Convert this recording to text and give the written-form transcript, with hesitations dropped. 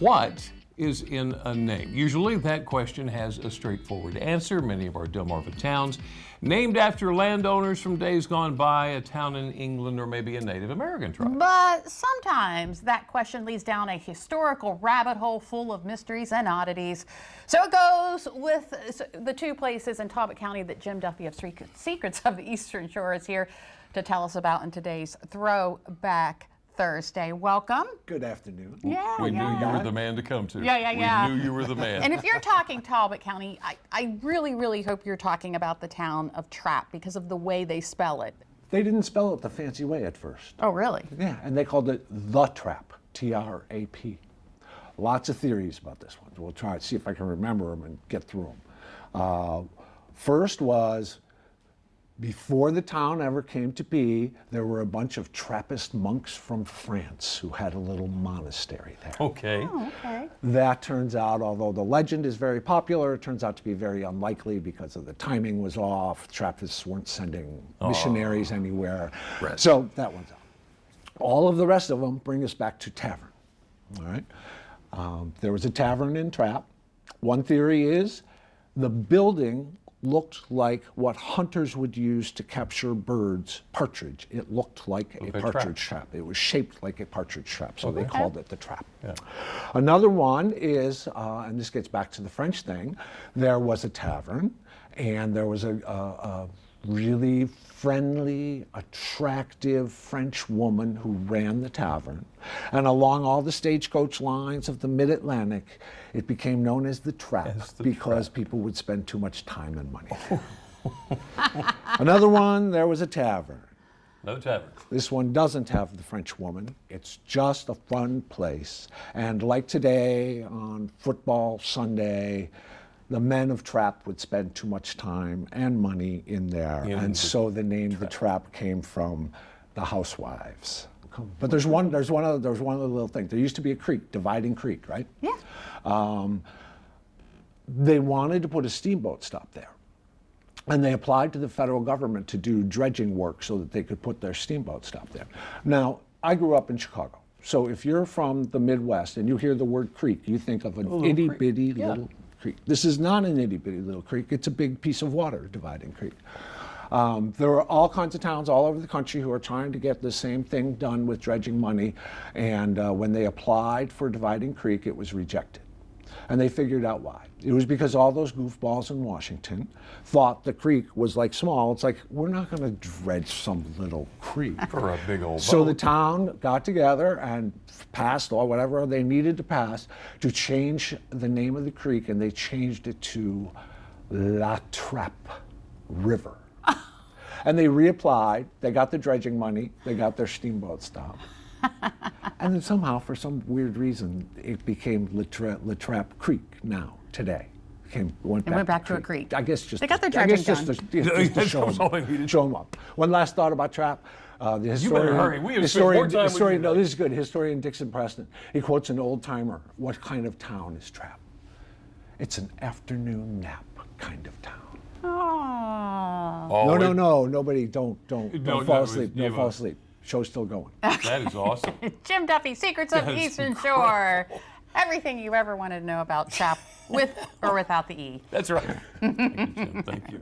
What is in a name? Usually that question has a straightforward answer. Many of our Delmarva towns named after landowners from days gone by, a town in England, or maybe a Native American tribe. But sometimes that question leads down a historical rabbit hole full of mysteries and oddities. So it goes with the two places in Talbot County that Jim Duffy of Secrets of the Eastern Shore is here to tell us about in today's Throwback Thursday. Welcome. Good afternoon. Yeah, We knew you were the man to come to. Yeah. We knew you were the man. And if you're talking Talbot County, I really hope you're talking about the town of Trappe because of the way they spell it. They didn't spell it the fancy way at first. Oh, really? Yeah, and they called it the Trappe, T-R-A-P. Lots of theories about this one. We'll try to see if I can remember them and get through them. First was, before the town ever came to be, there were a bunch of Trappist monks from France who had a little monastery there. Okay. Oh, okay. That turns out, although the legend is very popular, it turns out to be very unlikely because of the timing was off. Trappists weren't sending missionaries anywhere. Right. So that one's out. All of the rest of them bring us back to tavern. All right. There was a tavern in Trappe. One theory is the building looked like what hunters would use to capture birds, partridge. It looked like a partridge trap. It was shaped like a partridge trap, so they called it the Trappe. Yeah. Another one is, and this gets back to the French thing, there was a tavern, and there was a really friendly, attractive French woman who ran the tavern. And along all the stagecoach lines of the Mid-Atlantic, it became known as the Trappe because people would spend too much time and money. Another one, there was a tavern. No tavern. This one doesn't have the French woman. It's just a fun place. And like today, on football Sunday, the men of Trappe would spend too much time and money in there, and so the name the Trappe came from the housewives. But there's one other little thing. There used to be a creek, Dividing Creek, right? Yeah. They wanted to put a steamboat stop there, and they applied to the federal government to do dredging work so that they could put their steamboat stop there. Now, I grew up in Chicago, so if you're from the Midwest and you hear the word creek, you think of an itty-bitty little creek. This is not an itty-bitty little creek. It's a big piece of water, Dividing Creek. There are all kinds of towns all over the country who are trying to get the same thing done with dredging money, and when they applied for Dividing Creek, it was rejected. And they figured out why. It was because all those goofballs in Washington thought the creek was like small. It's like, we're not going to dredge some little creek. For a big old boat. So the town got together and passed or whatever they needed to pass to change the name of the creek, and they changed it to La Trappe River. And they reapplied, they got the dredging money, they got their steamboat stop. And then somehow, for some weird reason, it became La Trappe Creek now, today. Went back to a creek. I guess just they got their dredging done. Just to show them up. One last thought about Trappe. The historian, you better hurry. We have spent more time with you. No, this is good. Historian Dixon Preston. He quotes an old timer. What kind of town is Trappe? It's an afternoon nap kind of town. Oh. No. Nobody, don't fall asleep. Don't fall asleep. Show's still going. That is awesome. Jim Duffy, Secrets of the Eastern Shore. Everything you ever wanted to know about Trappe, with or without the E. That's right. Thank you, Jim. Thank you.